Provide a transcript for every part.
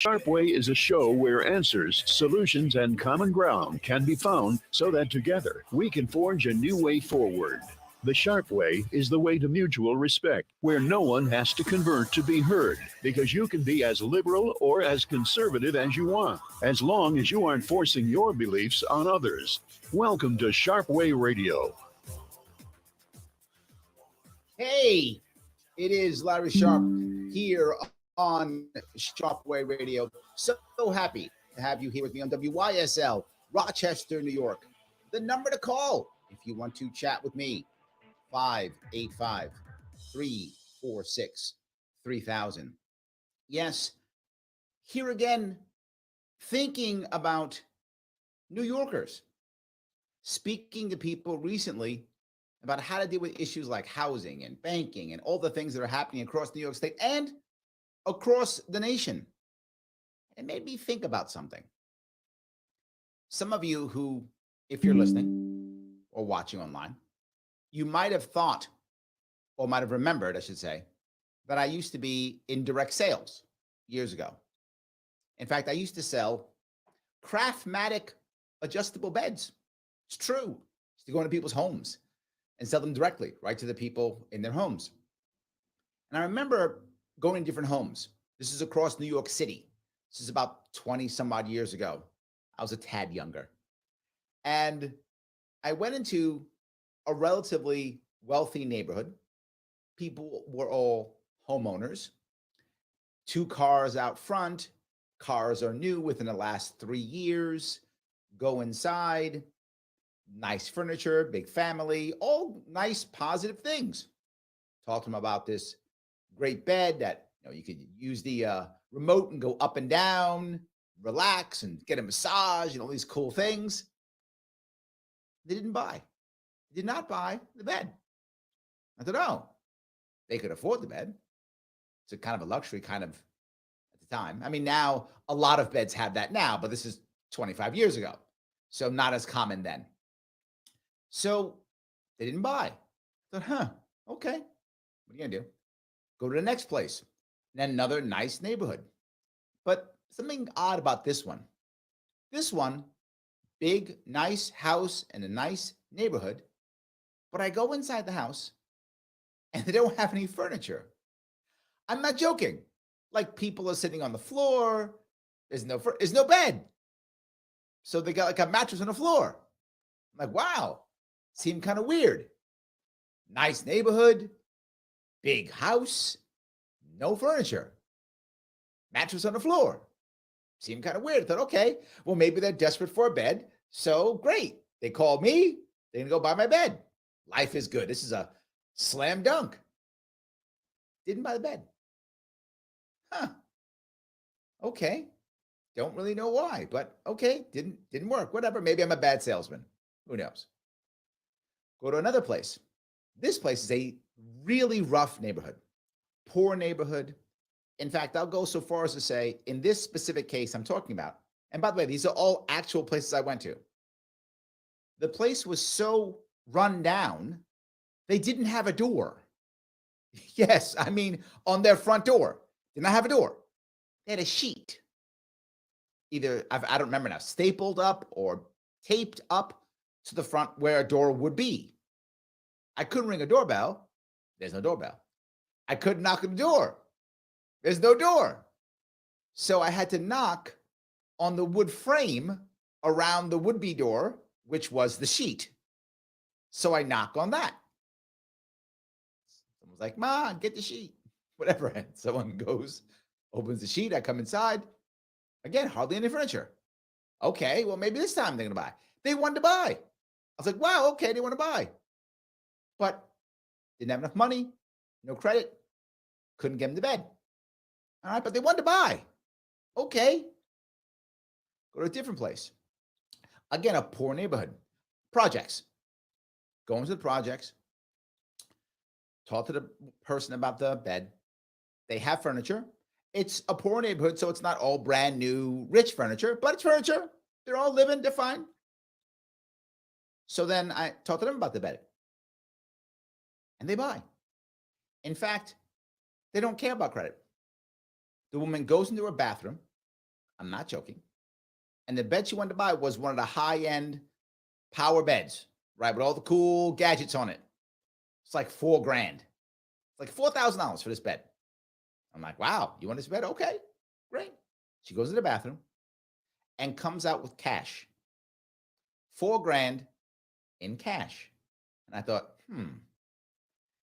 Sharpe Way is a show where answers, solutions, and common ground can be found so that together we can forge a new way forward. The Sharpe Way is the way to mutual respect, where no one has to convert to be heard, because you can be as liberal or as conservative as you want, as long as you aren't forcing your beliefs on others. Welcome to Sharpe Way Radio. Hey, it is Larry Sharpe here on Sharpe Way Radio. So happy to have you here with me on WYSL, Rochester, New York. The number to call if you want to chat with me, 585-346-3000. Yes, here again, thinking about New Yorkers, speaking to people recently about how to deal with issues like housing and banking and all the things that are happening across New York State and across the nation. It made me think about something. Some of you who, if you're listening or watching online, you might have thought, or might have remembered, I should say, that I used to be in direct sales years ago. In fact, I used to sell Craftmatic adjustable beds. It's true. I used to go into people's homes and sell them directly, right to the people in their homes. And I remember going to different homes. This is across New York City. This is about 20 some odd years ago. I was a tad younger. And I went into a relatively wealthy neighborhood. People were all homeowners. 2 cars out front. Cars are new within the last 3 years. Go inside. Nice furniture, big family, all nice, positive things. Talk to them about this great bed that you could use the remote and go up and down, relax and get a massage and all these cool things. They didn't buy. They did not buy the bed. I thought, oh, they could afford the bed. It's a kind of a luxury kind of at the time. I mean, now a lot of beds have that now, but this is 25 years ago. So not as common then. So they didn't buy. I thought, okay, what are you going to do? Go to the next place. And another nice neighborhood. But something odd about this one. This one, big, nice house and a nice neighborhood. But I go inside the house and they don't have any furniture. I'm not joking. Like people are sitting on the floor. There's no bed. So they got like a mattress on the floor. I'm like, wow. Seemed kind of weird. Nice neighborhood, big house, no furniture, mattress on the floor. Seemed kind of weird. I thought, okay, well, maybe they're desperate for a bed. So great. They called me. They're going to go buy my bed. Life is good. This is a slam dunk. Didn't buy the bed. Okay. Don't really know why, but okay. Didn't work. Whatever. Maybe I'm a bad salesman. Who knows? Go to another place. This place is a really rough neighborhood, poor neighborhood. In fact, I'll go so far as to say, in this specific case I'm talking about, and by the way, these are all actual places I went to. The place was so run down, they didn't have a door. Yes, I mean, on their front door, did not have a door. They had a sheet. Either, I don't remember now, stapled up or taped up to the front where a door would be. I couldn't ring a doorbell. There's no doorbell. I couldn't knock on the door. There's no door. So I had to knock on the wood frame around the would-be door, which was the sheet. So I knock on that. Someone's like, Ma, get the sheet. Whatever. And someone goes, opens the sheet. I come inside. Again, hardly any furniture. Okay, well, maybe this time they're going to buy. They wanted to buy. I was like, wow, okay, they want to buy. But didn't have enough money, no credit, couldn't get them to bed. All right, but they wanted to buy. Okay. Go to a different place. Again, a poor neighborhood. Projects. Go into the projects. Talk to the person about the bed. They have furniture. It's a poor neighborhood, so it's not all brand new, rich furniture, but it's furniture. They're all living, they're fine. So then I talk to them about the bed. And they buy. In fact, they don't care about credit. The woman goes into her bathroom, I'm not joking. And the bed she wanted to buy was one of the high-end power beds, right? With all the cool gadgets on it. It's like $4,000. It's like $4,000 for this bed. I'm like, wow, you want this bed? Okay, great. She goes to the bathroom and comes out with cash. $4,000 in cash. And I thought,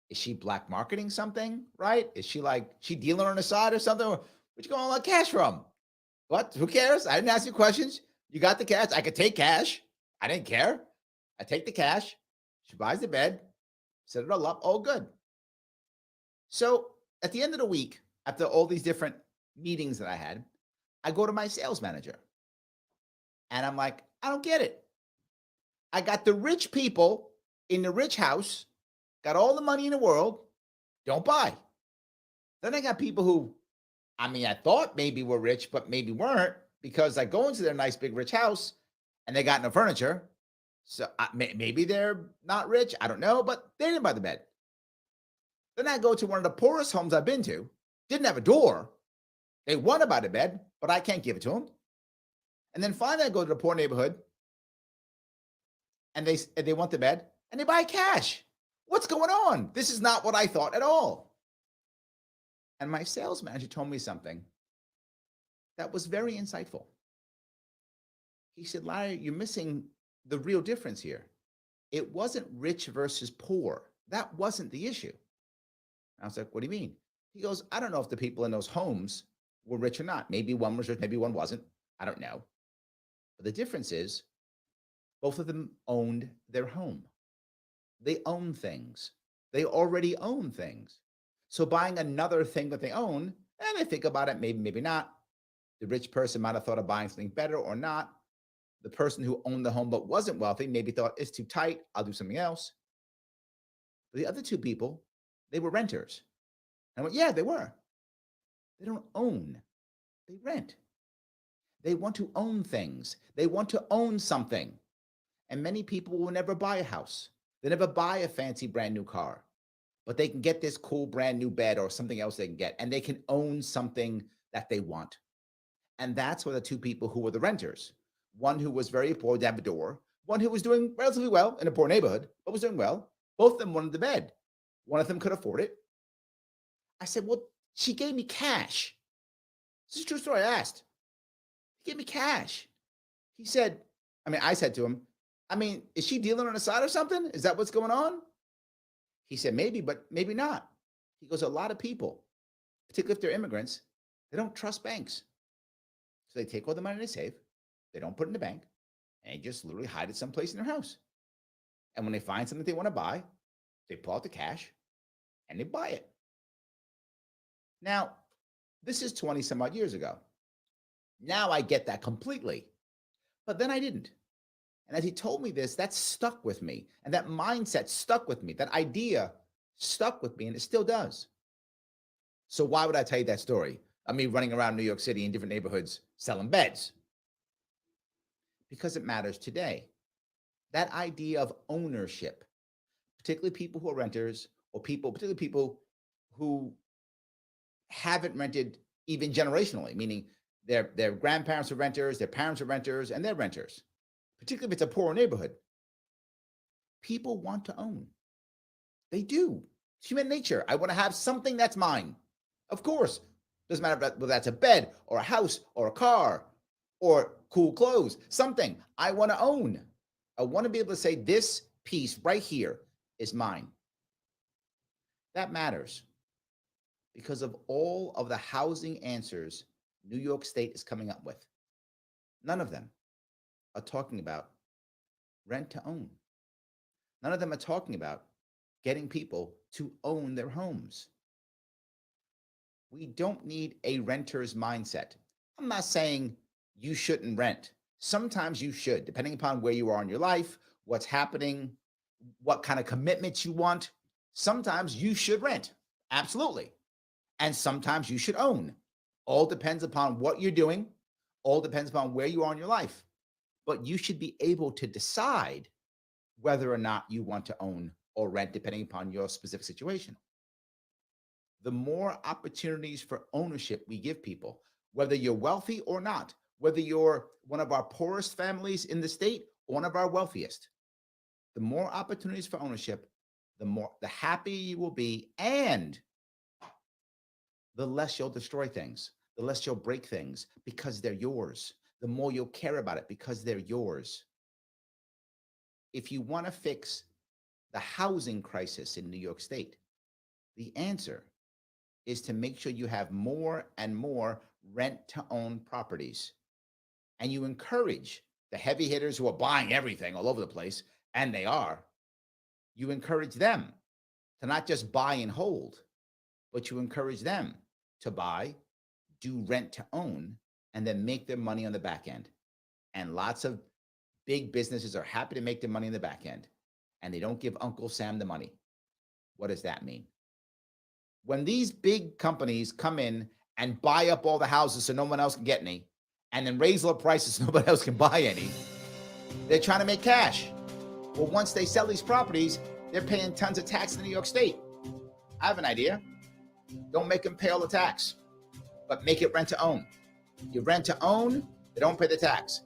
is she black marketing something, right? Is she dealing on the side or something? Where'd you get all that cash from? What? Who cares? I didn't ask you questions. You got the cash. I could take cash. I didn't care. I take the cash. She buys the bed, set it all up, all good. So at the end of the week, after all these different meetings that I had, I go to my sales manager. And I'm like, I don't get it. I got the rich people in the rich house, got all the money in the world, don't buy. Then I got people who, I thought maybe were rich, but maybe weren't, because I go into their nice big rich house and they got no furniture. So maybe they're not rich. I don't know, but they didn't buy the bed. Then I go to one of the poorest homes I've been to, didn't have a door. They want to buy the bed, but I can't give it to them. And then finally I go to the poor neighborhood and they want the bed and they buy cash. What's going on? This is not what I thought at all. And my sales manager told me something that was very insightful. He said, Larry, you're missing the real difference here. It wasn't rich versus poor. That wasn't the issue. I was like, what do you mean? He goes, I don't know if the people in those homes were rich or not. Maybe one was rich, maybe one wasn't. I don't know. But the difference is both of them owned their home. They own things. They already own things. So buying another thing that they own, and they think about it, maybe, maybe not. The rich person might have thought of buying something better or not. The person who owned the home but wasn't wealthy maybe thought, it's too tight, I'll do something else. But the other two people, they were renters. And I went, yeah, they were. They don't own, they rent. They want to own things. They want to own something. And many people will never buy a house. They never buy a fancy brand new car, but they can get this cool brand new bed or something else they can get, and they can own something that they want. And that's where the two people who were the renters, one who was very poor, didn't have a door, one who was doing relatively well in a poor neighborhood, but was doing well. Both of them wanted the bed. One of them could afford it. I said, well, she gave me cash. This is a true story. I asked. He gave me cash. He said, I said to him, is she dealing on the side or something? Is that what's going on? He said, maybe, but maybe not. He goes, a lot of people, particularly if they're immigrants, they don't trust banks. So they take all the money they save, they don't put it in the bank, and they just literally hide it someplace in their house. And when they find something they want to buy, they pull out the cash and they buy it. Now, this is 20 some odd years ago. Now I get that completely, but then I didn't. And as he told me this, that stuck with me. And that mindset stuck with me. That idea stuck with me, and it still does. So why would I tell you that story of me running around New York City in different neighborhoods selling beds? Because it matters today. That idea of ownership, particularly people who are renters, or particularly people who haven't rented even generationally, meaning their grandparents are renters, their parents are renters, and they're renters. Particularly if it's a poor neighborhood, people want to own. They do. It's human nature. I want to have something that's mine. Of course. Doesn't matter whether that's a bed or a house or a car or cool clothes, something I want to own. I want to be able to say this piece right here is mine. That matters because of all of the housing answers New York State is coming up with. None of them are talking about rent to own. None of them are talking about getting people to own their homes. We don't need a renter's mindset. I'm not saying you shouldn't rent. Sometimes you should, depending upon where you are in your life, what's happening, what kind of commitments you want. Sometimes you should rent. Absolutely. And sometimes you should own. All depends upon what you're doing. All depends upon where you are in your life. But you should be able to decide whether or not you want to own or rent, depending upon your specific situation. The more opportunities for ownership we give people, whether you're wealthy or not, whether you're one of our poorest families in the state or one of our wealthiest. The more opportunities for ownership, the happier you will be, and the less you'll destroy things, the less you'll break things because they're yours, the more you'll care about it because they're yours. If you want to fix the housing crisis in New York State, the answer is to make sure you have more and more rent-to-own properties. And you encourage the heavy hitters who are buying everything all over the place, and they are. You encourage them to not just buy and hold, but you encourage them to buy, do rent-to-own, and then make their money on the back end. And lots of big businesses are happy to make their money in the back end, and they don't give Uncle Sam the money. What does that mean? When these big companies come in and buy up all the houses so no one else can get any, and then raise the prices so nobody else can buy any, they're trying to make cash. Well, once they sell these properties, they're paying tons of tax in New York State. I have an idea. Don't make them pay all the tax, but make it rent to own. You rent to own, they don't pay the tax.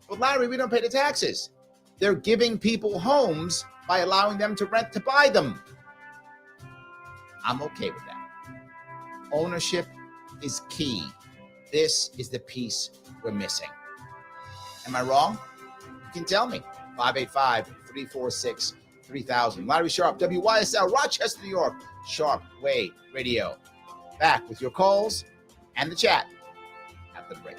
But Larry, we don't pay the taxes. They're giving people homes by allowing them to rent to buy them. I'm okay with that. Ownership is key. This is the piece we're missing. Am I wrong? You can tell me. 585-346-3000. Larry Sharpe, WYSL, Rochester, New York. Sharpe Way Radio. Back with your calls and the chat after the break.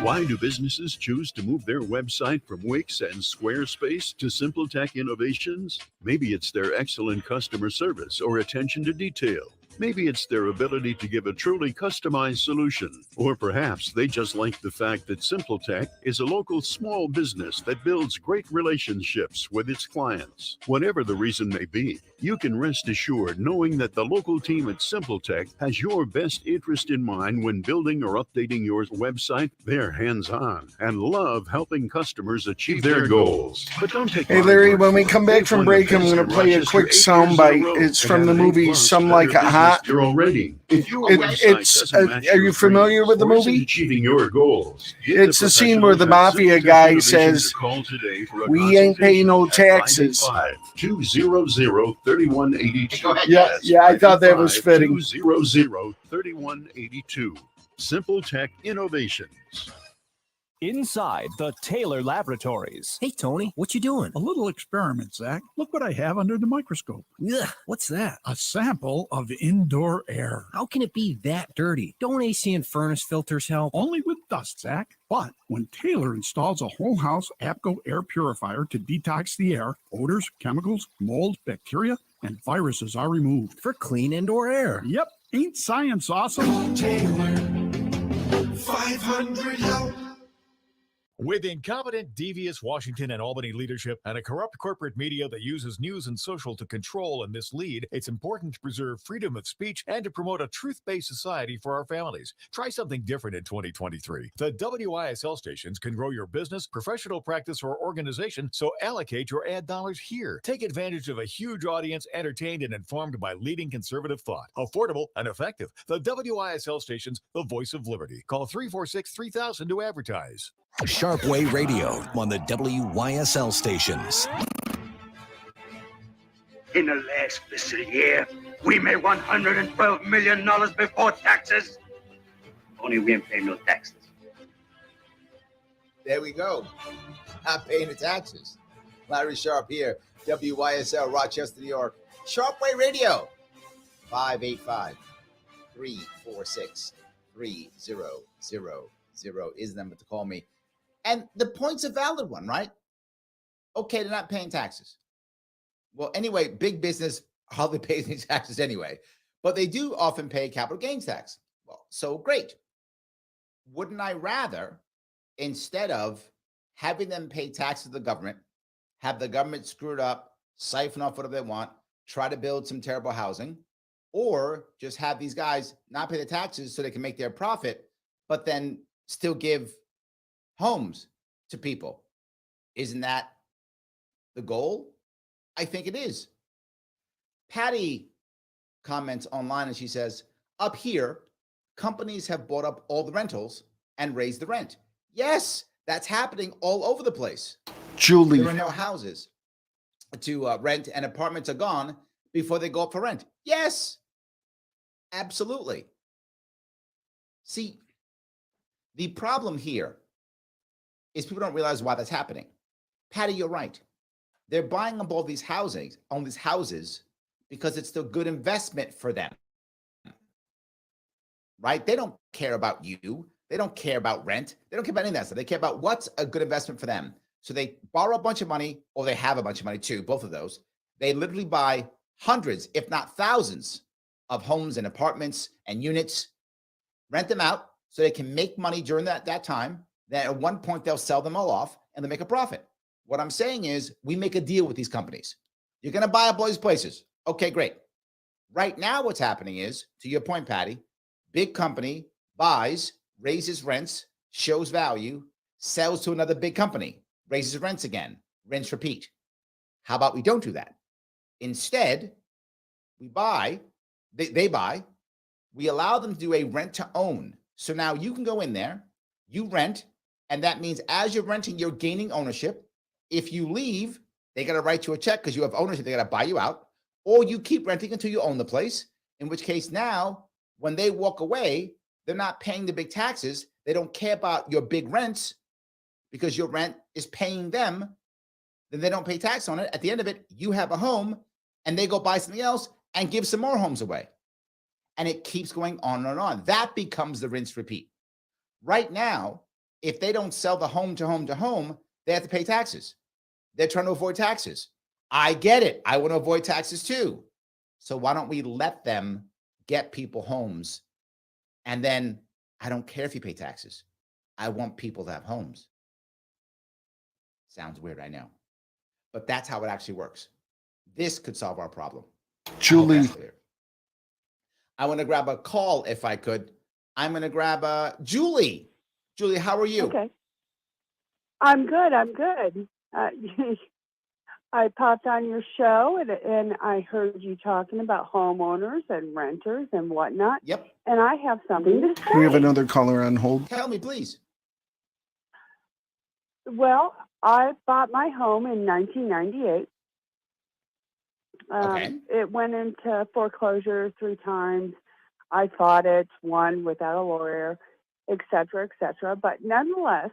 Why do businesses choose to move their website from Wix and Squarespace to SimpleTech Innovations? Maybe it's their excellent customer service or attention to detail. Maybe it's their ability to give a truly customized solution. Or perhaps they just like the fact that SimpleTech is a local small business that builds great relationships with its clients. Whatever the reason may be, you can rest assured knowing that the local team at SimpleTech has your best interest in mind when building or updating your website. They're hands-on and love helping customers achieve their goals. But don't take Hey Larry, when we come back from break, I'm going to play a quick soundbite. It's from the movie Some Like It Hot. Are you familiar with the movie? It's the scene where the mafia guy says, "We ain't paying no taxes." 200-3182. Yeah, I thought that was fitting. 200-3182. SimpleTech Innovations. Inside the Taylor Laboratories. Hey, Tony, what you doing? A little experiment, Zach. Look what I have under the microscope. Ugh, what's that? A sample of indoor air. How can it be that dirty? Don't AC and furnace filters help? Only with dust, Zach. But when Taylor installs a whole house APCO air purifier to detox the air, odors, chemicals, mold, bacteria, and viruses are removed. For clean indoor air. Yep. Ain't science awesome? Taylor, 500 help. With incompetent, devious Washington and Albany leadership and a corrupt corporate media that uses news and social to control and mislead, it's important to preserve freedom of speech and to promote a truth-based society for our families. Try something different in 2023. The WYSL stations can grow your business, professional practice, or organization, so allocate your ad dollars here. Take advantage of a huge audience, entertained and informed by leading conservative thought. Affordable and effective. The WYSL stations, the voice of liberty. Call 346-3000 to advertise. Sharpe Way Radio on the WYSL stations. In the last fiscal year, we made $112 million before taxes. Only we ain't paying no taxes. There we go. Not paying the taxes. Larry Sharpe here, WYSL, Rochester, New York. Sharpe Way Radio, 585-346-3000 is the number to call me. And the point's a valid one, right? Okay, they're not paying taxes. Well, anyway, big business hardly pays any taxes anyway, but they do often pay capital gains tax. Well, so great. Wouldn't I rather, instead of having them pay taxes to the government, have the government screw it up, siphon off whatever they want, try to build some terrible housing, or just have these guys not pay the taxes so they can make their profit, but then still give homes to people? Isn't that the goal? I think it is. Patty comments online and she says, Up here, companies have bought up all the rentals and raised the rent. Yes, that's happening all over the place. Julie. There are no houses to rent, and apartments are gone before they go up for rent. Yes, absolutely. See, the problem here is people don't realize why that's happening. Patty, you're right. They're buying up all these houses because it's the good investment for them. Right? They don't care about you. They don't care about rent. They don't care about any of that stuff. They care about what's a good investment for them. So they borrow a bunch of money, or they have a bunch of money too, both of those. They literally buy hundreds, if not thousands, of homes and apartments and units, rent them out so they can make money during that time. Then at one point, they'll sell them all off and they make a profit. What I'm saying is we make a deal with these companies. You're going to buy up all these places. Okay, great. Right now, what's happening is, to your point, Patty, big company buys, raises rents, shows value, sells to another big company, raises rents again, rinse, repeat. How about we don't do that? Instead, we buy, they buy, we allow them to do a rent to own. So now you can go in there, you rent, and that means as you're renting, you're gaining ownership. If you leave, they got to write you a check because you have ownership. They got to buy you out, or you keep renting until you own the place, in which case now, when they walk away, they're not paying the big taxes. They don't care about your big rents because your rent is paying them. Then they don't pay tax on it. At the end of it, you have a home and they go buy something else and give some more homes away. And it keeps going on and on. That becomes the rinse repeat. Right now, if they don't sell the home to home to home, they have to pay taxes. They're trying to avoid taxes. I get it. I want to avoid taxes too. So why don't we let them get people homes? And then I don't care if you pay taxes. I want people to have homes. Sounds weird, I know. But that's how it actually works. This could solve our problem. Julie. I want to grab a call if I could. I'm going to grab Julie. Julie, how are you? Okay. I'm good. I popped on your show and I heard you talking about homeowners and renters and whatnot. Yep. And I have something to say. We have another caller on hold. Tell me, please. Well, I bought my home in 1998. Okay. It went into foreclosure 3 times. I fought it, won without a lawyer, et cetera, et cetera. But nonetheless,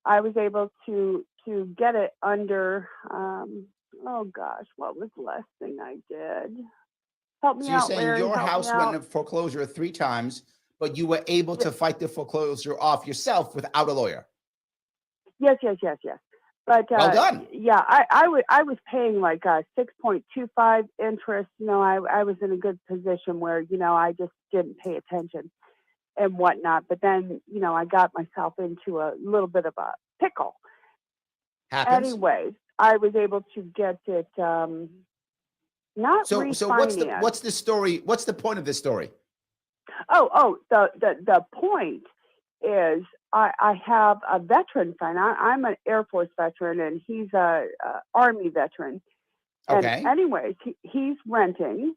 I was able to get it under, oh gosh, what was the last thing I did? Help me So you're out, saying Larry. your house went into foreclosure 3 times, but you were able to fight the foreclosure off yourself without a lawyer. Yes. But well done. Yeah, I was paying like 6.25 interest. You know, I was in a good position where, you know, I just didn't pay attention and whatnot. But then, you know, I got myself into a little bit of a pickle. Happens. Anyways, I was able to get it not so refinanced. what's the story? What's the point of this story? The point is I have a veteran friend. I'm an Air Force veteran and he's a Army veteran. And okay. Anyways, he's renting.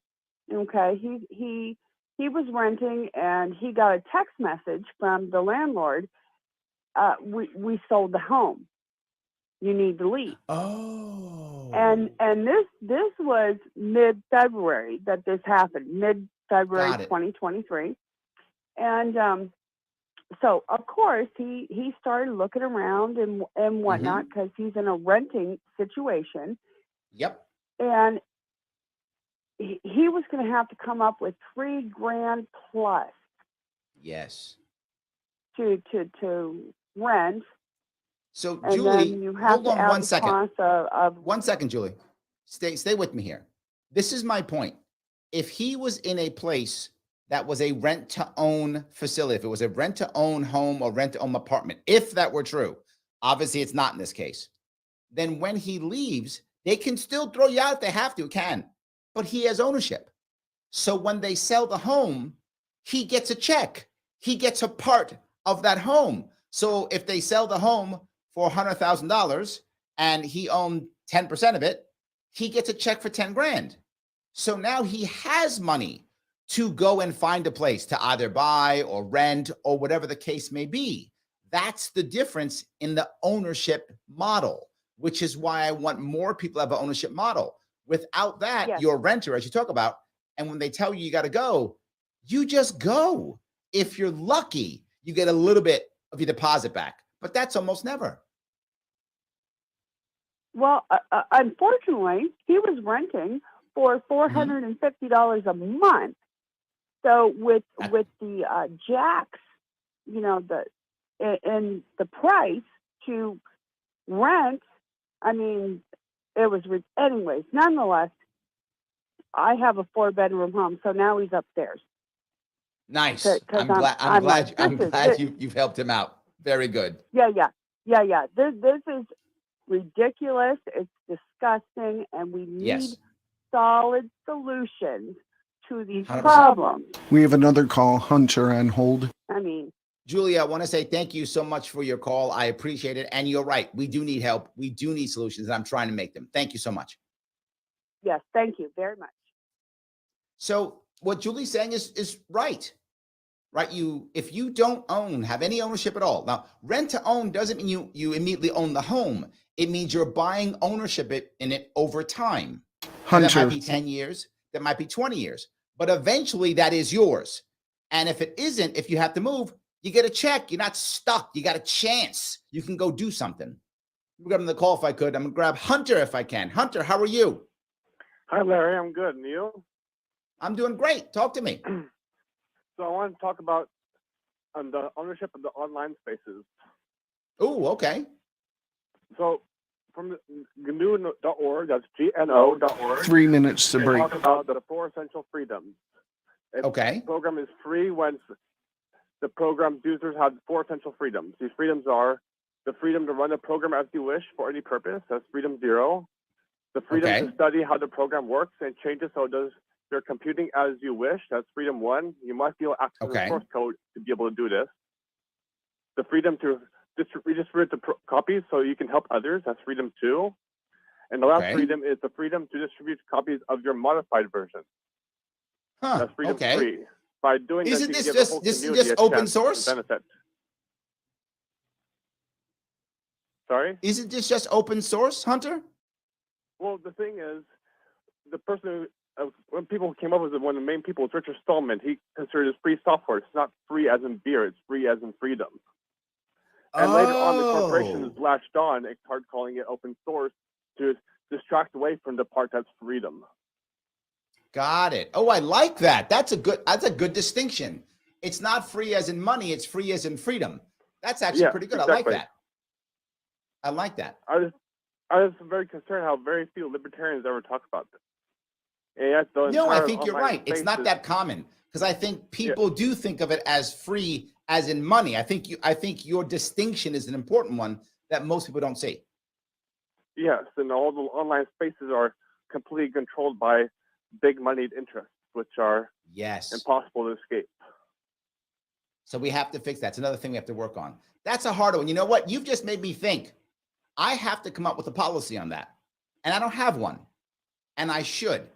Okay. He was renting and he got a text message from the landlord. We sold the home. You need to leave. Oh. And this was mid-February that this happened. Mid-February 2023. And so of course he started looking around and whatnot because he's in a renting situation. Yep. And he was going to have to come up with $3,000 plus. Yes. To rent. So and Julie, hold on 1 second. 1 second, Julie. Stay with me here. This is my point. If he was in a place that was a rent-to-own facility, if it was a rent-to-own home or rent-to-own apartment, if that were true, obviously it's not in this case, then when he leaves, they can still throw you out if they have to, but he has ownership. So when they sell the home, he gets a check. He gets a part of that home. So if they sell the home for $100,000 and he owned 10% of it, he gets a check for $10,000. So now he has money to go and find a place to either buy or rent or whatever the case may be. That's the difference in the ownership model, which is why I want more people to have an ownership model. Without that, Yes. you're a renter, as you talk about, and when they tell you got to go, you just go. If you're lucky, you get a little bit of your deposit back, but that's almost never. Well, unfortunately, he was renting for $450 a month. So with the jacks, you know, and the price to rent, I mean, it was anyways. Nonetheless, I have a 4-bedroom home, so now he's upstairs. Nice. 'Cause I'm glad. I'm like, I'm this is glad it. you've helped him out. Very good. Yeah. This is ridiculous. It's disgusting, and we need Yes. solid solutions to these 100%. problems. We have another call, Hunter, on hold. I mean, Julia, I want to say thank you so much for your call. I appreciate it. And you're right. We do need help. We do need solutions, and I'm trying to make them. Thank you so much. yes, thank you very much. So what Julie's saying is right. Right? If you don't have any ownership at all. Now, rent to own doesn't mean you immediately own the home. It means you're buying ownership in it over time. And that Hunter, might be 10 years. That might be 20 years. But eventually that is yours. And if it isn't, if you have to move, you get a check. You're not stuck. You got a chance. You can go do something. I'm grabbing the call if I could. I'm going to grab Hunter if I can. Hunter, how are you? Hi, Larry. I'm good. And you? I'm doing great. Talk to me. So I want to talk about the ownership of the online spaces. Oh, okay. So from GNU.org, that's GNO.org. 3 minutes to they break. talk about the 4 essential freedoms. Okay. The program is free when the program's users have 4 essential freedoms. These freedoms are the freedom to run a program as you wish for any purpose. That's freedom 0. The freedom to study how the program works and change it so it does your computing as you wish. That's freedom 1. You must be able to access the source code to be able to do this. The freedom to redistribute the copies so you can help others. That's freedom 2. And the last freedom is the freedom to distribute copies of your modified version. That's freedom 3. By doing this, Isn't you this give the whole just community a open chance source? to benefit. Sorry? Isn't this just open source, Hunter? Well, the thing is, the person who, when people came up with it, one of the main people was Richard Stallman. He considered it free software. It's not free as in beer. It's free as in freedom. And later on, the corporations latched on and started calling it open source to distract away from the part that's freedom. Got it. Oh, I like that. That's a good distinction. It's not free as in money. It's free as in freedom. That's actually pretty good. Exactly. I like that. I was very concerned how very few libertarians ever talk about this. No, I think you're right. It's not that common because I think people do think of it as free as in money. I think your distinction is an important one that most people don't see. Yes, and all the online spaces are completely controlled by big moneyed interests, which are impossible to escape. So we have to fix that. It's another thing we have to work on. That's a harder one. You know what? You've just made me think. I have to come up with a policy on that. And I don't have one. And I should.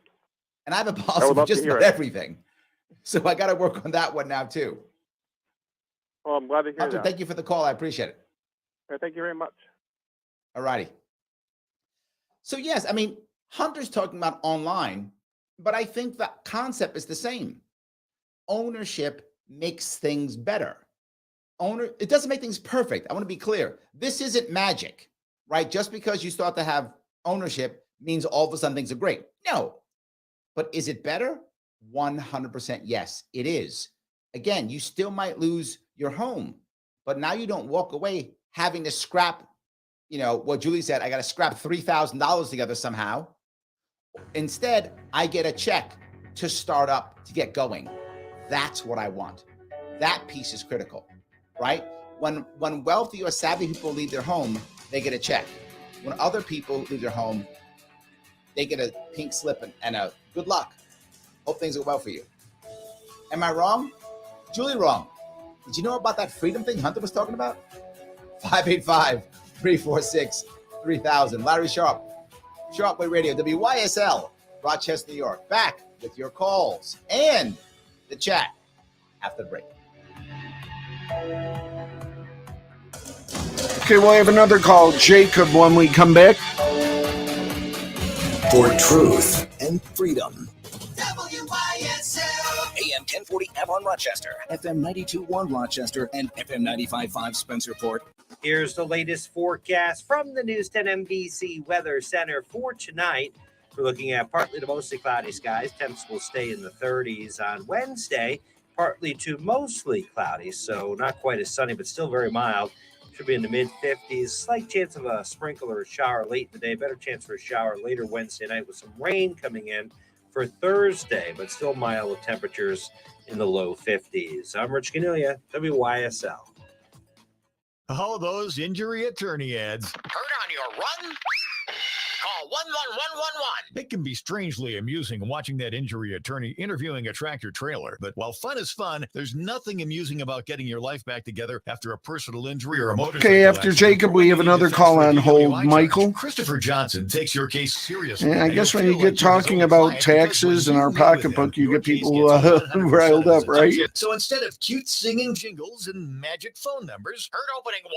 And I have a policy for just about everything. So I got to work on that one now too. Well, I'm glad to hear Hunter, that. thank you for the call. I appreciate it. Thank you very much. All righty. So yes, I mean, Hunter's talking about online, but I think the concept is the same. Ownership makes things better. It doesn't make things perfect. I want to be clear. This isn't magic, right? Just because you start to have ownership means all of a sudden things are great. No. But is it better? 100% yes, it is. Again, you still might lose your home, but now you don't walk away having to scrap, what Julie said, I got to scrap $3,000 together somehow. Instead, I get a check to start up, to get going. That's what I want. That piece is critical, right? When wealthy or savvy people leave their home, they get a check. When other people leave their home, they get a pink slip and a good luck. Hope things go well for you. Am I wrong? Julie wrong. Did you know about that freedom thing Hunter was talking about? 585-346-3000. Larry Sharpe, Sharpe Way Radio, WYSL, Rochester, New York. Back with your calls and the chat after the break. Okay, we'll have another call, Jacob, when we come back. For truth and freedom. WYSL. AM 1040 Avon Rochester, FM 92.1 Rochester, and FM 95.5 Spencerport. Here's the latest forecast from the News 10 NBC Weather Center for tonight. We're looking at partly to mostly cloudy skies. Temps will stay in the 30s on Wednesday. Partly to mostly cloudy, so not quite as sunny, but still very mild. Should be in the mid-50s. Slight chance of a sprinkle or a shower late in the day. Better chance for a shower later Wednesday night with some rain coming in for Thursday, but still mild with temperatures in the low 50s. I'm Rich Cornelia, WYSL. Oh, those injury attorney ads. Hurt on your run? Call 11111. It can be strangely amusing watching that injury attorney interviewing a tractor trailer. But while fun is fun, there's nothing amusing about getting your life back together after a personal injury or a motorcycle Okay, after accident. Jacob, we have another call on hold. Michael? Christopher Johnson takes your case seriously. And I guess when you get talking about taxes and our pocketbook, you get people riled up, right? So instead of cute singing jingles and magic phone numbers, Heard opening wine?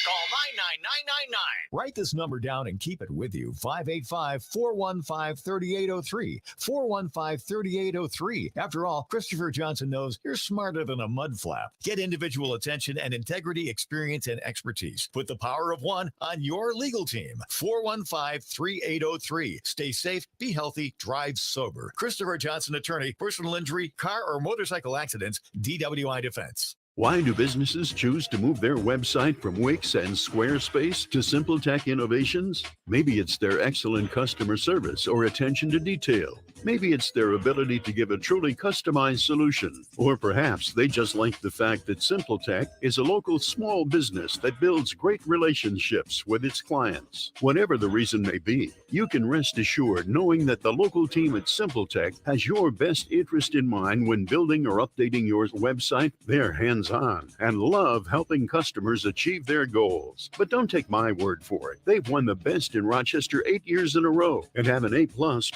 Call 99999. write this number down and keep it with you. 585-415-3803. 415-3803. After all, Christopher Johnson knows you're smarter than a mud flap. Get individual attention and integrity, experience, and expertise. Put the power of one on your legal team. 415-3803. Stay safe, be healthy, drive sober. Christopher Johnson, attorney, personal injury, car or motorcycle accidents, DWI Defense. Why do businesses choose to move their website from Wix and Squarespace to SimpleTech Innovations? Maybe it's their excellent customer service or attention to detail. Maybe it's their ability to give a truly customized solution. Or perhaps they just like the fact that SimpleTech is a local small business that builds great relationships with its clients. Whatever the reason may be, you can rest assured knowing that the local team at SimpleTech has your best interest in mind when building or updating your website. They're hands-on and love helping customers achieve their goals. But don't take my word for it. They've won the best in Rochester 8 years in a row and have an A+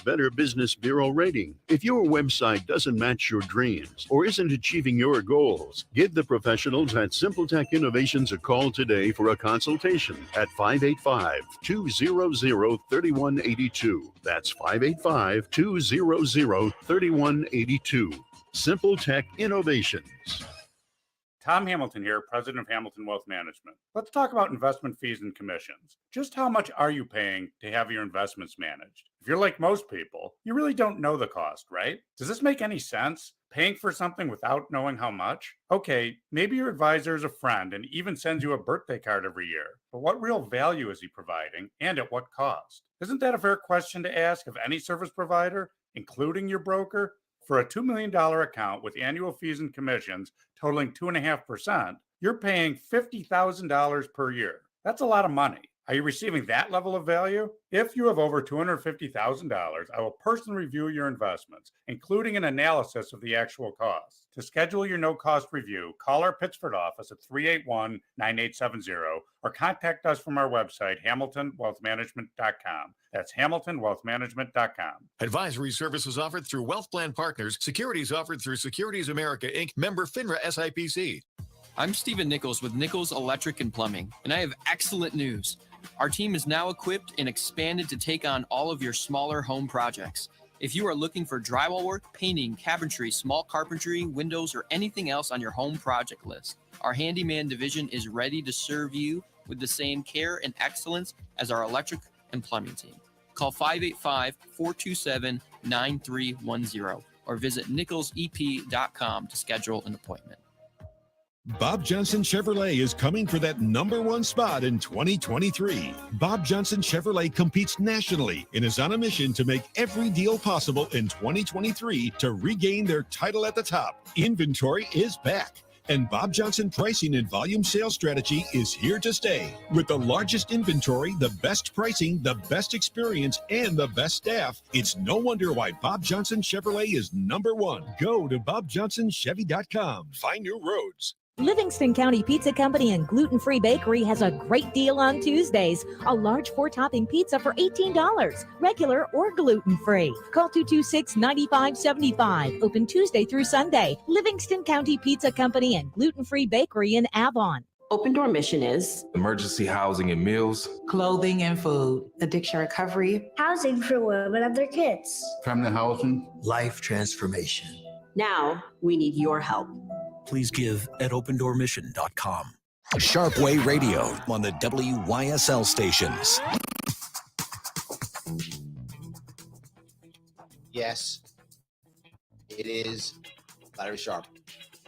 Better Business Bureau rating. If your website doesn't match your dreams or isn't achieving your goals, give the professionals at SimpleTech Innovations a call today for a consultation at 585-200-3182. That's 585-200-3182. SimpleTech Innovations. Tom Hamilton here, president of Hamilton Wealth Management. Let's talk about investment fees and commissions. Just how much are you paying to have your investments managed? If you're like most people, you really don't know the cost, right? Does this make any sense? Paying for something without knowing how much? Okay, maybe your advisor is a friend and even sends you a birthday card every year, but what real value is he providing and at what cost? Isn't that a fair question to ask of any service provider, including your broker? For a $2 million account with annual fees and commissions totaling 2.5%, you're paying $50,000 per year. That's a lot of money. Are you receiving that level of value? If you have over $250,000, I will personally review your investments, including an analysis of the actual costs. To schedule your no-cost review, call our Pittsford office at 381-9870 or contact us from our website, hamiltonwealthmanagement.com. That's hamiltonwealthmanagement.com. Advisory services offered through Wealth Plan Partners. Securities offered through Securities America, Inc., member FINRA SIPC. I'm Stephen Nichols with Nichols Electric and Plumbing, and I have excellent news. Our team is now equipped and expanded to take on all of your smaller home projects. If you are looking for drywall work, painting, cabinetry, small carpentry, windows, or anything else on your home project list, our handyman division is ready to serve you with the same care and excellence as our electric and plumbing team. Call 585-427-9310 or visit nicholsep.com to schedule an appointment. Bob Johnson Chevrolet is coming for that #1 spot in 2023. Bob Johnson Chevrolet competes nationally and is on a mission to make every deal possible in 2023 to regain their title at the top. Inventory is back, and Bob Johnson pricing and volume sales strategy is here to stay. With the largest inventory, the best pricing, the best experience, and the best staff, it's no wonder why Bob Johnson Chevrolet is #1. Go to BobJohnsonChevy.com. Find your roads. Livingston County Pizza Company and Gluten Free Bakery has a great deal on Tuesdays. A large 4-topping pizza for $18, regular or gluten-free. Call 226-9575. Open Tuesday through Sunday. Livingston County Pizza Company and Gluten Free Bakery in Avon. Open Door mission is emergency housing and meals, clothing and food, addiction recovery, housing for women and their kids, family housing, life transformation. Now we need your help. Please give at opendoormission.com. Sharpe Way Radio on the WYSL stations. Yes, it is Larry Sharpe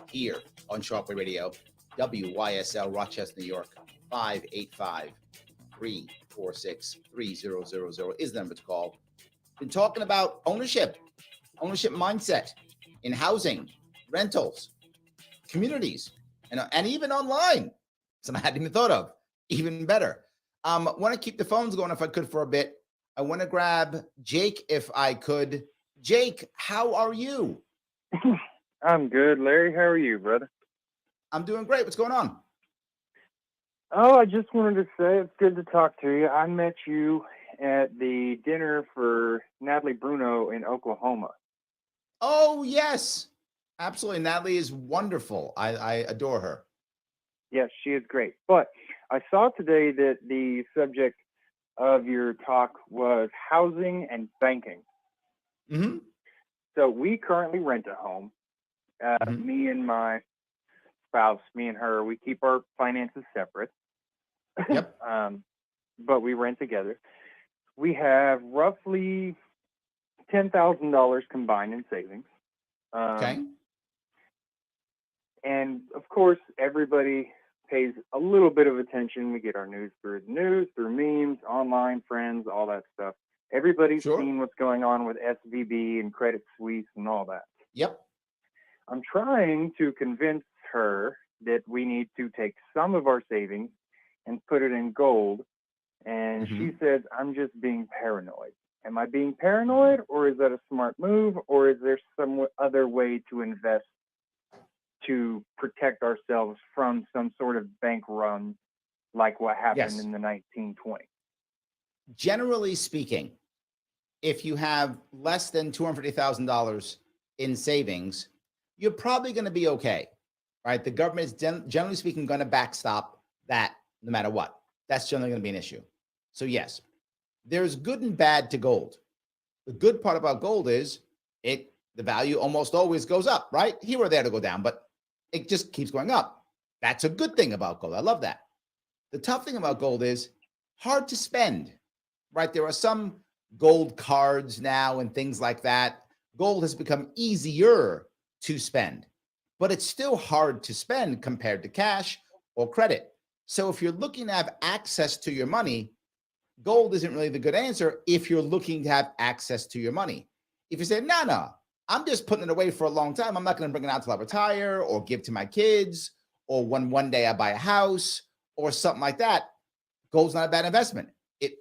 here on Sharpe Way Radio, WYSL Rochester, New York, 585-346-3000 is the number to call. Been talking about ownership mindset in housing, rentals, communities, and even online. Some I hadn't even thought of. Even better. Want to keep the phones going if I could for a bit. I want to grab Jake if I could. Jake, how are you? I'm good, Larry. How are you, brother? I'm doing great. What's going on? Oh, I just wanted to say it's good to talk to you. I met you at the dinner for Natalie Bruno in Oklahoma. Oh, yes. Absolutely. Natalie is wonderful. I adore her. Yes, she is great. But I saw today that the subject of your talk was housing and banking. Mm-hmm. So we currently rent a home. Me and my spouse, me and her, we keep our finances separate. Yep. But we rent together. We have roughly $10,000 combined in savings. Okay. And of course, everybody pays a little bit of attention. We get our news through the news, through memes, online, friends, all that stuff. Everybody's seen what's going on with SVB and Credit Suisse and all that. Yep. I'm trying to convince her that we need to take some of our savings and put it in gold. And she says, I'm just being paranoid. Am I being paranoid, or is that a smart move, or is there some other way to invest to protect ourselves from some sort of bank run like what happened in the 1920s? Generally speaking, if you have less than $250,000 in savings, you're probably going to be okay, right? The government is generally speaking going to backstop that no matter what. That's generally going to be an issue. So yes, there's good and bad to gold. The good part about gold is the value almost always goes up, right? Here or there to go down, but it just keeps going up. That's a good thing about gold. I love that. The tough thing about gold is hard to spend, right? There are some gold cards now and things like that. Gold has become easier to spend, but it's still hard to spend compared to cash or credit. So if you're looking to have access to your money, gold isn't really the good answer if you're looking to have access to your money. If you say, no, I'm just putting it away for a long time. I'm not going to bring it out till I retire or give to my kids or when one day I buy a house or something like that, gold's not a bad investment.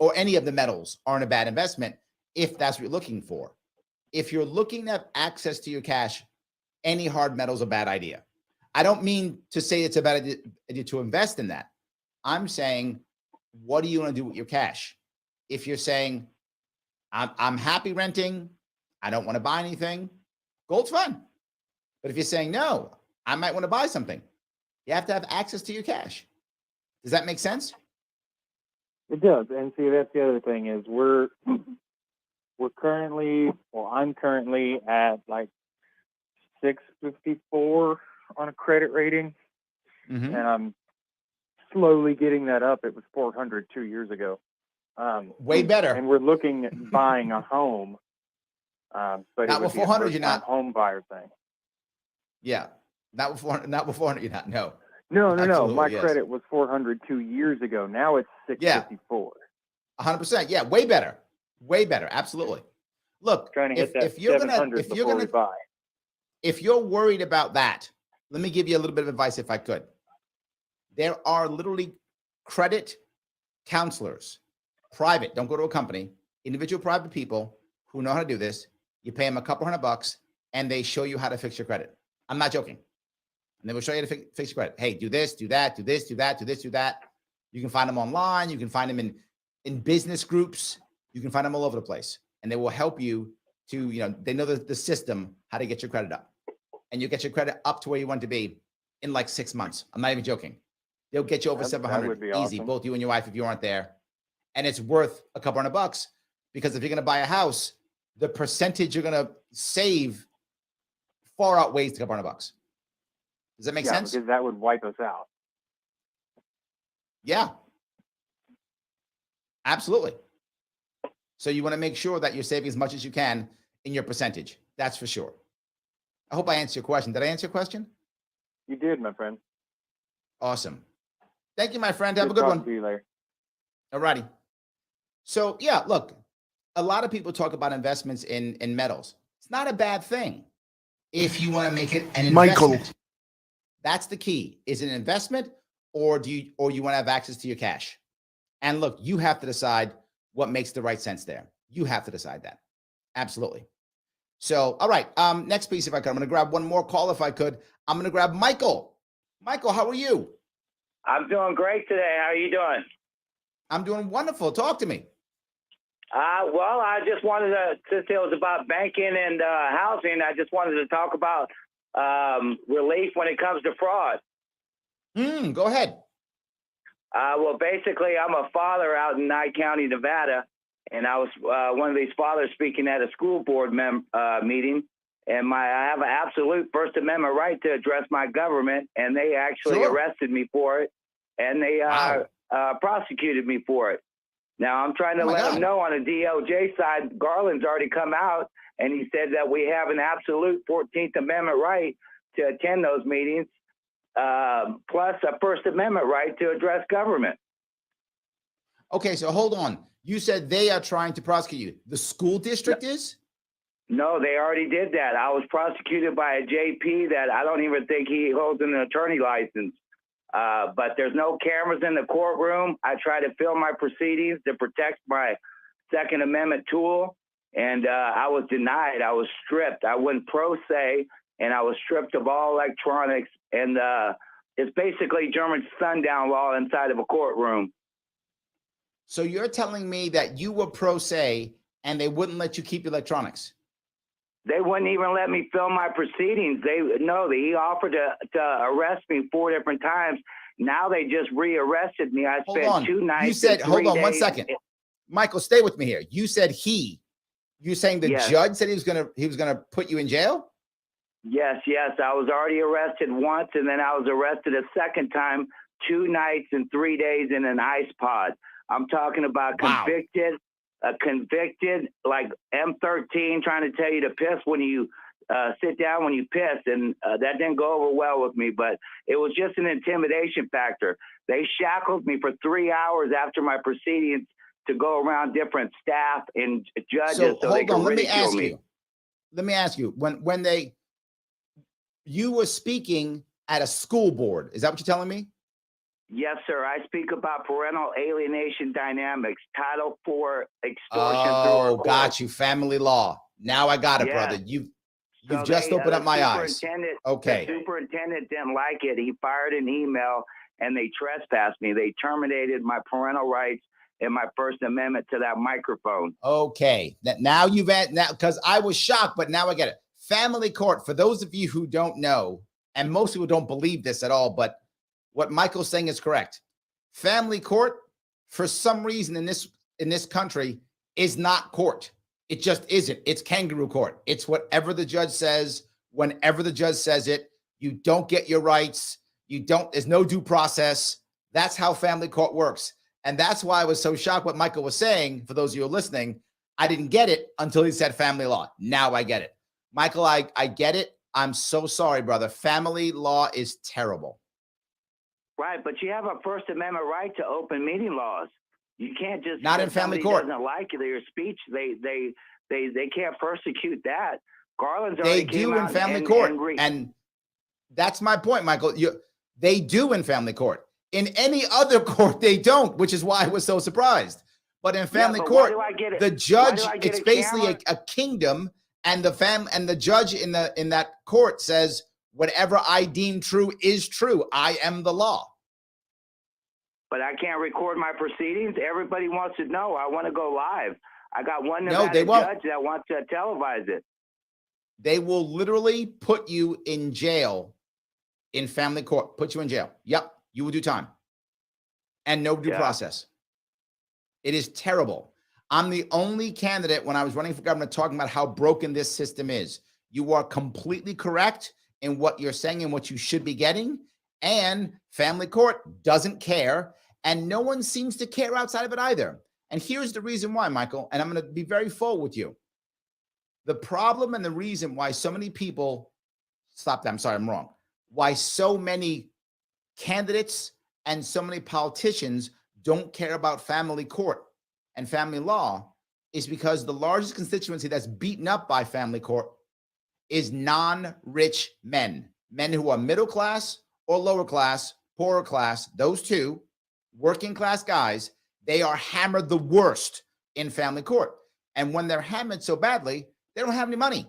Or any of the metals aren't a bad investment if that's what you're looking for. If you're looking to have access to your cash, any hard metal is a bad idea. I don't mean to say it's a bad idea to invest in that. I'm saying, what do you want to do with your cash? If you're saying, I'm happy renting, I don't want to buy anything, gold's fine. But if you're saying, no, I might want to buy something, you have to have access to your cash. Does that make sense? It does. And see, that's the other thing is I'm currently at like 654 on a credit rating. And I'm slowly getting that up. It was 400 2 years ago. Way better. And we're looking at buying a home. But not with 400, you're not. Home buyer thing. Yeah. Not with 400, you're not. No. No. My credit was 400 2 years ago. Now it's 654. 100%. Yeah. Way better. Way better. Absolutely. Look, trying to hit that if you're gonna buy. If you're worried about that, let me give you a little bit of advice if I could. There are literally credit counselors, private, don't go to a company, individual private people who know how to do this. You pay them a couple $100 and they show you how to fix your credit. I'm not joking. And they will show you how to fix your credit. Hey, do this, do that, do this, do that, do this, do that. You can find them online. You can find them in business groups. You can find them all over the place. And they will help you to, they know the system, how to get your credit up. And you get your credit up to where you want to be in like 6 months. I'm not even joking. They'll get you over 700 easy, awesome. Both you and your wife, if you aren't there. And it's worth a couple $100 because if you're going to buy a house, the percentage you're going to save far outweighs the couple $100. Does that make sense? Because that would wipe us out. Yeah. Absolutely. So you want to make sure that you're saving as much as you can in your percentage. That's for sure. I hope I answered your question. Did I answer your question? You did, my friend. Awesome. Thank you, my friend. Have a good talking one. to you later. All righty. So, yeah, look, a lot of people talk about investments in metals. It's not a bad thing if you want to make it an investment. That's the key. Is it an investment or you want to have access to your cash? And look, you have to decide what makes the right sense there. You have to decide that. Absolutely. So, all right. Next piece, if I could. I'm going to grab one more call if I could. I'm going to grab Michael. Michael, how are you? I'm doing great today. How are you doing? I'm doing wonderful. Talk to me. Well, I just wanted to, since it was about banking and housing, I just wanted to talk about relief when it comes to fraud. Go ahead. Well, basically, I'm a father out in Nye County, Nevada, and I was one of these fathers speaking at a school board meeting, and I have an absolute First Amendment right to address my government, and they actually arrested me for it, and they prosecuted me for it. Now, I'm trying to let them know on the DOJ side, Garland's already come out, and he said that we have an absolute 14th Amendment right to attend those meetings, plus a First Amendment right to address government. Okay, so hold on. You said they are trying to prosecute you. The school district is? No, they already did that. I was prosecuted by a JP that I don't even think he holds an attorney license. But there's no cameras in the courtroom. I try to film my proceedings to protect my Second Amendment tool, and I was denied. I was stripped. I went pro se, and I was stripped of all electronics, and it's basically German sundown law inside of a courtroom. So you're telling me that you were pro se, and they wouldn't let you keep your electronics? They wouldn't even let me film my proceedings. He offered to arrest me 4 different times. Now they just re-arrested me. I spent 2 nights. You said, hold on days. 1 second. Michael, stay with me here. You said you're saying the judge said he was gonna put you in jail? Yes. I was already arrested once, and then I was arrested a second time, 2 nights and 3 days in an ice pod. I'm talking about convicted, like M13 trying to tell you to piss when you sit down when you piss, and that didn't go over well with me, but it was just an intimidation factor. They shackled me for 3 hours after my proceedings to go around different staff and judges so they could ridicule me. Let me ask you, when you were speaking at a school board, is that what you're telling me? Yes, sir. I speak about parental alienation dynamics, Title IV extortion. Oh, got you. Family law. Now I got it, brother. You've just opened up my eyes. Okay. The superintendent didn't like it. He fired an email, and they trespassed me. They terminated my parental rights and my First Amendment to that microphone. Okay. Now because I was shocked, but now I get it. Family court, for those of you who don't know, and most people don't believe this at all, but what Michael's saying is correct. Family court, for some reason in this country, is not court. It just isn't. It's kangaroo court. It's whatever the judge says, whenever the judge says it. You don't get your rights. There's no due process. That's how family court works. And that's why I was so shocked what Michael was saying. For those of you who are listening, I didn't get it until he said family law. Now I get it. Michael, I get it. I'm so sorry, brother. Family law is terrible. Right, but you have a First Amendment right to open meeting laws. You can't just not in family court. Doesn't like your speech. They can't persecute that. Garland's they already do came in out family court, and that's my point, Michael. They do in family court. In any other court, they don't, which is why I was so surprised. But in family court, the judge, it's basically a kingdom, and the judge in that court says, Whatever I deem true is true. I am the law. But I can't record my proceedings. Everybody wants to know. I want to go live. I got one Nevada judge that wants to televise it. They will literally put you in jail in family court. Put you in jail. Yep. You will do time. And no due process. It is terrible. I'm the only candidate when I was running for governor talking about how broken this system is. You are completely correct in what you're saying and what you should be getting. And family court doesn't care. And no one seems to care outside of it either. And here's the reason why, Michael, and I'm going to be very full with you. The problem and the reason why so many people, stop that, I'm sorry, I'm wrong. Why so many candidates and so many politicians don't care about family court and family law is because the largest constituency that's beaten up by family court is non-rich men, men who are middle class or lower class, poorer class, those two, working class guys, they are hammered the worst in family court. And when they're hammered so badly, they don't have any money.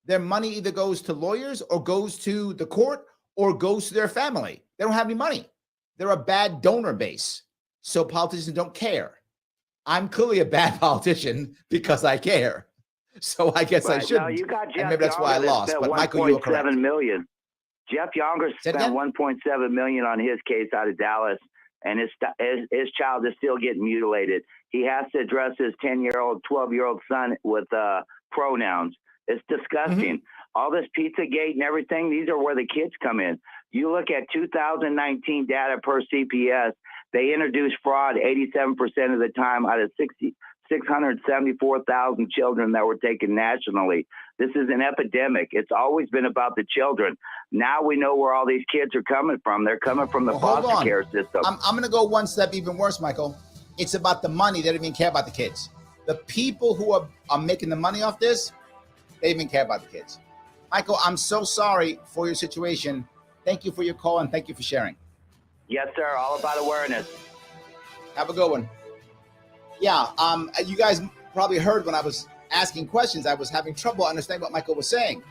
Their money either goes to lawyers or goes to the court or goes to their family. They don't have any money. They're a bad donor base. So politicians don't care. I'm clearly a bad politician because I care. So I guess I shouldn't. No, you got Jeff and maybe that's why I lost. But Michael, you were correct. $1.7 million. Jeff Younger spent $1.7 million on his case out of Dallas, and his child is still getting mutilated. He has to address his 10-year-old, 12-year-old son with pronouns. It's disgusting. All this Pizzagate and everything, these are where the kids come in. You look at 2019 data per CPS, they introduced fraud 87% of the time out of 674,000 children that were taken nationally. This is an epidemic. It's always been about the children. Now we know where all these kids are coming from. They're coming from the foster care system. I'm going to go one step even worse, Michael. It's about the money. They don't even care about the kids. The people who are making the money off this, they even care about the kids. Michael, I'm so sorry for your situation. Thank you for your call and thank you for sharing. Yes, sir. All about awareness. Have a good one. Yeah, you guys probably heard when I was asking questions, I was having trouble understanding what Michael was saying.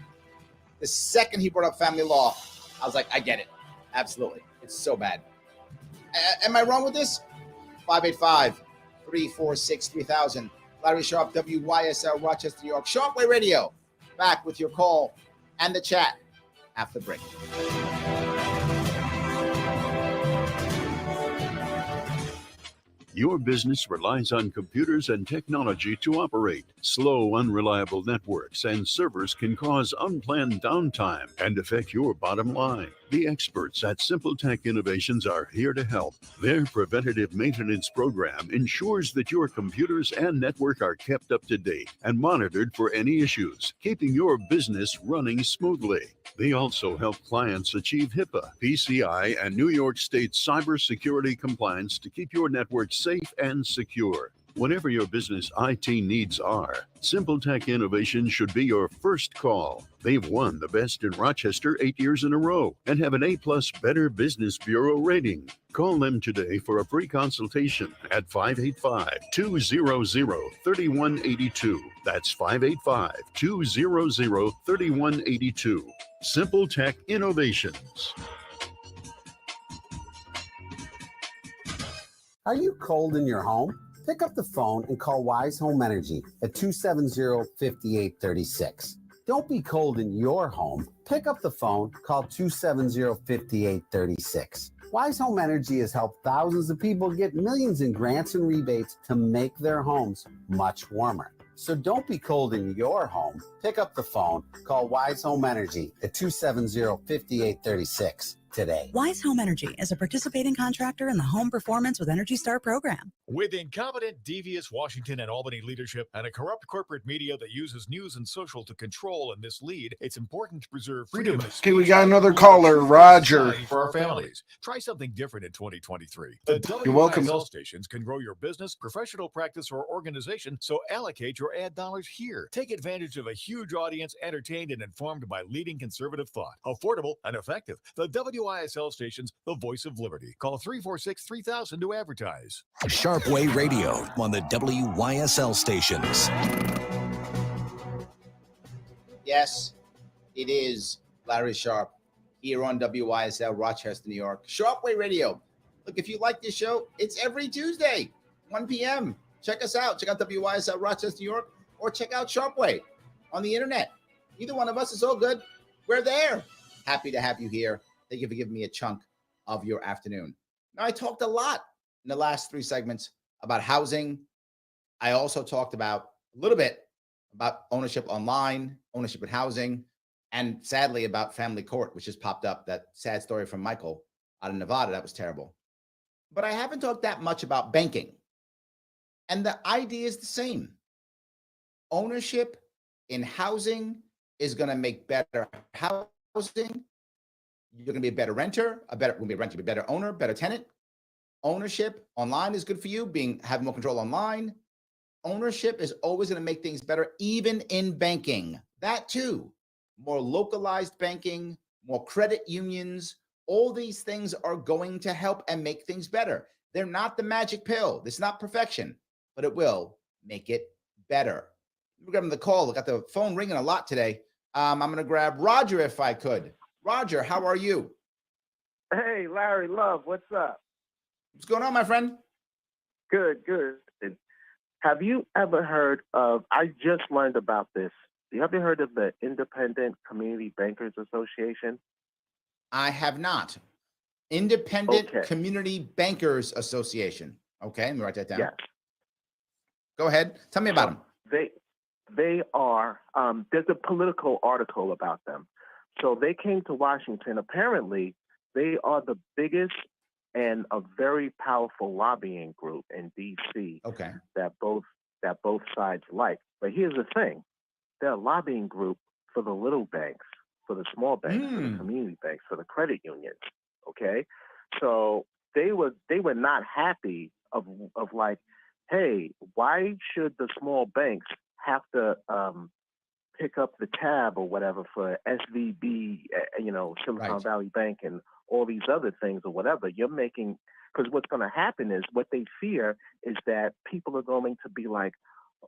The second he brought up family law, I was like, I get it. Absolutely. It's so bad. Am I wrong with this? 585-346-3000. Larry Sharpe, WYSL Rochester, New York. Sharpe Way Radio. Back with your call and the chat after the break. Your business relies on computers and technology to operate. Slow, unreliable networks and servers can cause unplanned downtime and affect your bottom line. The experts at Simple Tech Innovations are here to help. Their preventative maintenance program ensures that your computers and network are kept up to date and monitored for any issues, keeping your business running smoothly. They also help clients achieve HIPAA, PCI, and New York State cybersecurity compliance to keep your network safe and secure. Whatever your business IT needs are, Simple Tech Innovations should be your first call. They've won the best in Rochester 8 years in a row and have an A+ Better Business Bureau rating. Call them today for a free consultation at 585-200-3182. That's 585-200-3182. Simple Tech Innovations. Are you cold in your home? Pick up the phone and call Wise Home Energy at 270-5836. Don't be cold in your home. Pick up the phone, call 270-5836. Wise Home Energy has helped thousands of people get millions in grants and rebates to make their homes much warmer. So don't be cold in your home. Pick up the phone, call Wise Home Energy at 270-5836. Today. Wise Home Energy is a participating contractor in the Home Performance with Energy Star program. With incompetent, devious Washington and Albany leadership and a corrupt corporate media that uses news and social to control and mislead, it's important to preserve freedom of speech. Okay, we got another caller, Roger. For our families. Try something different in 2023. The You're welcome. WYSL stations can grow your business, professional practice, or organization, so allocate your ad dollars here. Take advantage of a huge audience entertained and informed by leading conservative thought. Affordable and effective. The WYSL stations, the voice of liberty. Call 346-3000 to advertise. Sharpe Way Radio on the WYSL stations. Yes, it is Larry Sharpe, here on WYSL Rochester, New York. Sharpe Way Radio. Look, if you like this show, it's every Tuesday, 1 p.m. Check us out. Check out WYSL Rochester, New York, or check out Sharpe Way on the internet. Either one of us is all good. We're there. Happy to have you here. Thank you for giving me a chunk of your afternoon. Now, I talked a lot in the last 3 segments about housing. I also talked about a little bit about ownership online, ownership in housing, and sadly about family court, which just popped up. That sad story from Michael out of Nevada. That was terrible. But I haven't talked that much about banking. And the idea is the same. Ownership in housing is going to make better housing. You're going to be a better renter, a better owner, better tenant. Ownership online is good for you, having more control online. Ownership is always going to make things better, even in banking. That too. More localized banking, more credit unions. All these things are going to help and make things better. They're not the magic pill. It's not perfection, but it will make it better. We're grabbing the call. I got the phone ringing a lot today. I'm going to grab Roger if I could. Roger, how are you? Hey, Larry Love, what's up? What's going on, my friend? Good. Have you ever heard of, I just learned about this. Have you ever heard of the Independent Community Bankers Association? I have not. Independent Community Bankers Association. Okay, let me write that down. Yes. Go ahead. Tell me about them. They are, there's a political article about them. So they came to Washington. Apparently, they are the biggest and a very powerful lobbying group in D.C. Okay. that both sides like. But here's the thing. They're a lobbying group for the little banks, for the small banks, for the community banks, for the credit unions. Okay? So they were not happy of like, hey, why should the small banks have to pick up the tab or whatever for SVB, Silicon Valley Bank and all these other things or whatever. You're making, because what's going to happen is what they fear is that people are going to be like,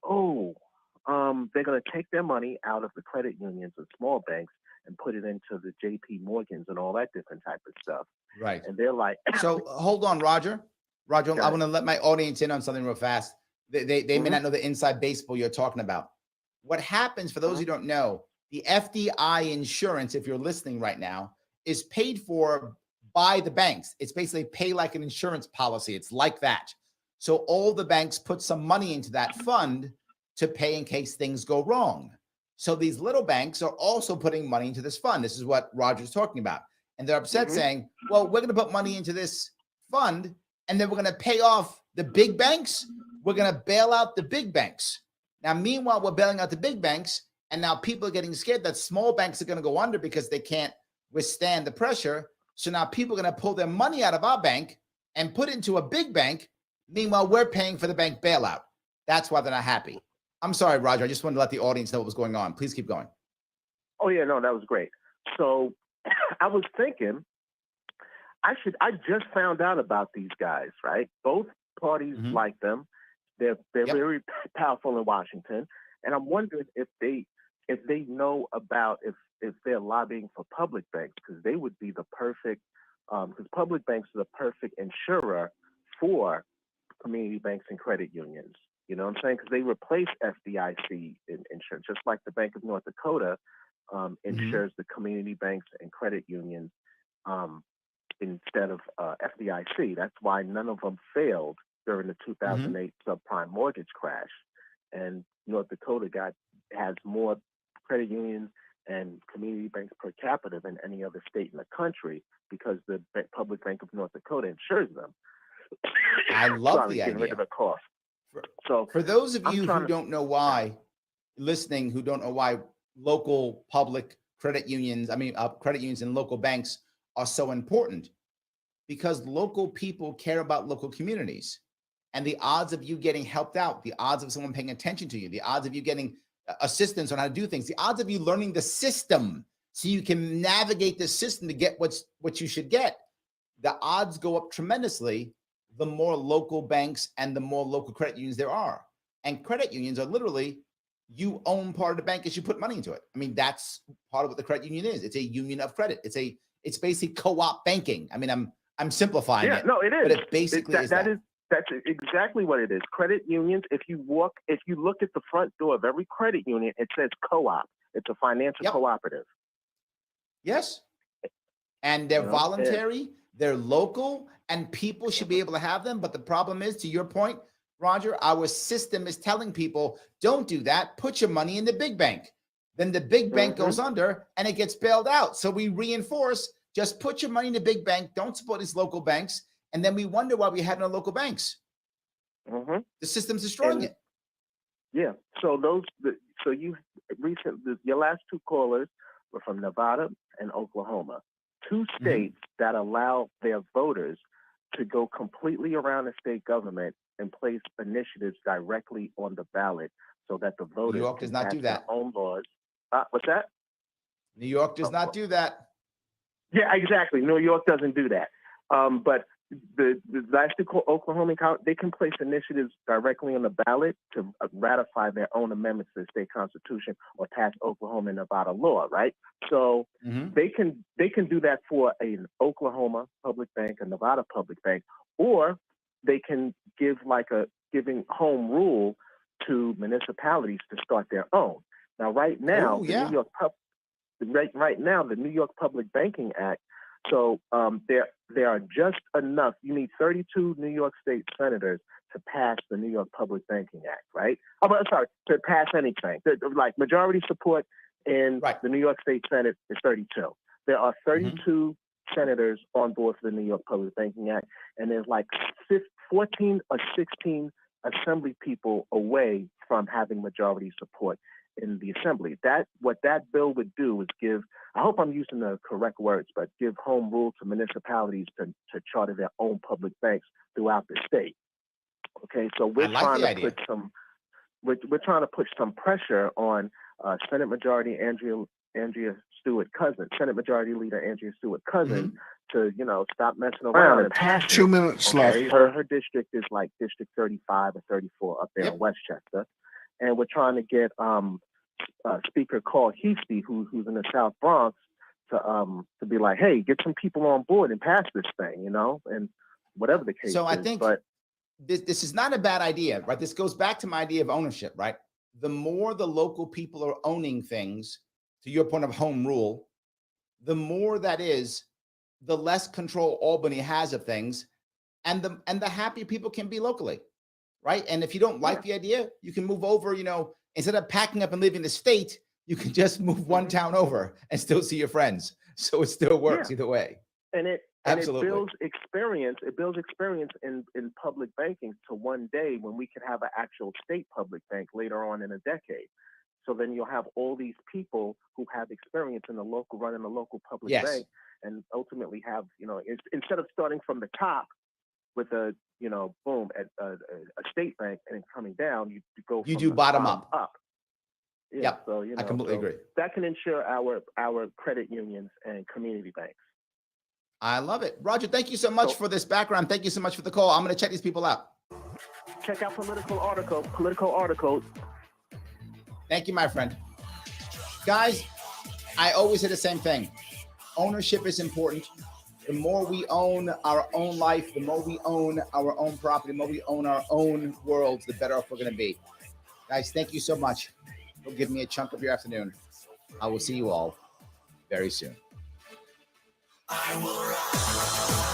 they're going to take their money out of the credit unions and small banks and put it into the JP Morgans and all that different type of stuff. Right. And they're like, so hold on, Roger. I want to let my audience in on something real fast. They may not know the inside baseball you're talking about. What happens, for those who don't know, the FDI insurance, if you're listening right now, is paid for by the banks. It's basically pay like an insurance policy. It's like that. So all the banks put some money into that fund to pay in case things go wrong. So these little banks are also putting money into this fund. This is what Roger's talking about. And they're upset saying, well, we're going to put money into this fund and then we're going to pay off the big banks. We're going to bail out the big banks. Now, meanwhile, we're bailing out the big banks, and now people are getting scared that small banks are going to go under because they can't withstand the pressure. So now people are going to pull their money out of our bank and put it into a big bank. Meanwhile, we're paying for the bank bailout. That's why they're not happy. I'm sorry, Roger. I just wanted to let the audience know what was going on. Please keep going. Oh, yeah, no, that was great. So I was thinking, I just found out about these guys, right? Both parties like them. They're very powerful in Washington, and I'm wondering if they know about if they're lobbying for public banks, because they would be the perfect because public banks are the perfect insurer for community banks and credit unions. You know what I'm saying? Because they replace FDIC insurance, just like the Bank of North Dakota insures the community banks and credit unions instead of FDIC. That's why none of them failed during the 2008 subprime mortgage crash. And North Dakota has more credit unions and community banks per capita than any other state in the country because the Public Bank of North Dakota insures them. I love the idea. Rid of the cost. For those of you who don't know why, listening, who don't know why local public credit unions, credit unions and local banks are so important, because local people care about local communities. And the odds of you getting helped out, the odds of someone paying attention to you, the odds of you getting assistance on how to do things, the odds of you learning the system so you can navigate the system to get what you should get, the odds go up tremendously the more local banks and the more local credit unions there are. And credit unions are literally, you own part of the bank as you put money into it. I mean, that's part of what the credit union is. It's a union of credit. It's It's basically co-op banking. I mean, I'm simplifying it. No, it is. But it basically is that. That's exactly what it is. Credit unions, if you look at the front door of every credit union, it says co-op. It's a financial cooperative. Yes. And they're voluntary, they're local, and people should be able to have them. But the problem is, to your point, Roger, our system is telling people, don't do that. Put your money in the big bank. Then the big bank goes under and it gets bailed out. So we reinforce, just put your money in the big bank. Don't support these local banks. And then we wonder why we have no local banks. The system's destroying it. Yeah. So your last two callers were from Nevada and Oklahoma, two states that allow their voters to go completely around the state government and place initiatives directly on the ballot so that the voters New York does not do that. Their own laws. What's that? New York does not do that. Yeah, exactly. New York doesn't do that. But the last two, Oklahoma, they can place initiatives directly on the ballot to ratify their own amendments to the state constitution or pass Oklahoma and Nevada law, right? So they can do that for an Oklahoma public bank, a Nevada public bank, or they can give giving home rule to municipalities to start their own. Now, right now, the New York Public Banking Act. So there are just enough. You need 32 New York State senators to pass the New York Public Banking Act, right? To pass anything. Like majority support in the New York State Senate is 32. There are 32 senators on board for the New York Public Banking Act, and there's like 14 or 16 assembly people away from having majority support in the assembly. What that bill would do is give, I hope I'm using the correct words, but give home rule to municipalities to charter their own public banks throughout the state. Okay, so we're trying to put some pressure on Senate Majority Andrea Stewart-Cousins, Senate Majority Leader Andrea Stewart-Cousins, to stop messing around and pass 2 minutes left. Her district is like District 35 or 34 up there in Westchester. And we're trying to get Speaker Carl Heastie, who's in the South Bronx, to be like, hey, get some people on board and pass this thing, and whatever the case. So I think this is not a bad idea, right? This goes back to my idea of ownership, right? The more the local people are owning things, to your point of home rule, the more that is, the less control Albany has of things, and the happier people can be locally. Right. And if you don't like the idea, you can move over, instead of packing up and leaving the state, you can just move one town over and still see your friends. So it still works either way. And it builds experience. It builds experience in public banking to one day when we can have an actual state public bank later on in a decade. So then you'll have all these people who have experience in running the local public bank, and ultimately have, instead of starting from the top with a boom at a state bank and then coming down, you go. You do bottom up. Yeah. Yep. So I completely agree. That can ensure our credit unions and community banks. I love it, Roger. Thank you so much for this background. Thank you so much for the call. I'm going to check these people out. Check out Political Article. Thank you, my friend. Guys, I always say the same thing. Ownership is important. The more we own our own life, the more we own our own property, the more we own our own worlds, the better off we're going to be. Guys, thank you so much for giving me a chunk of your afternoon. I will see you all very soon. I will rise.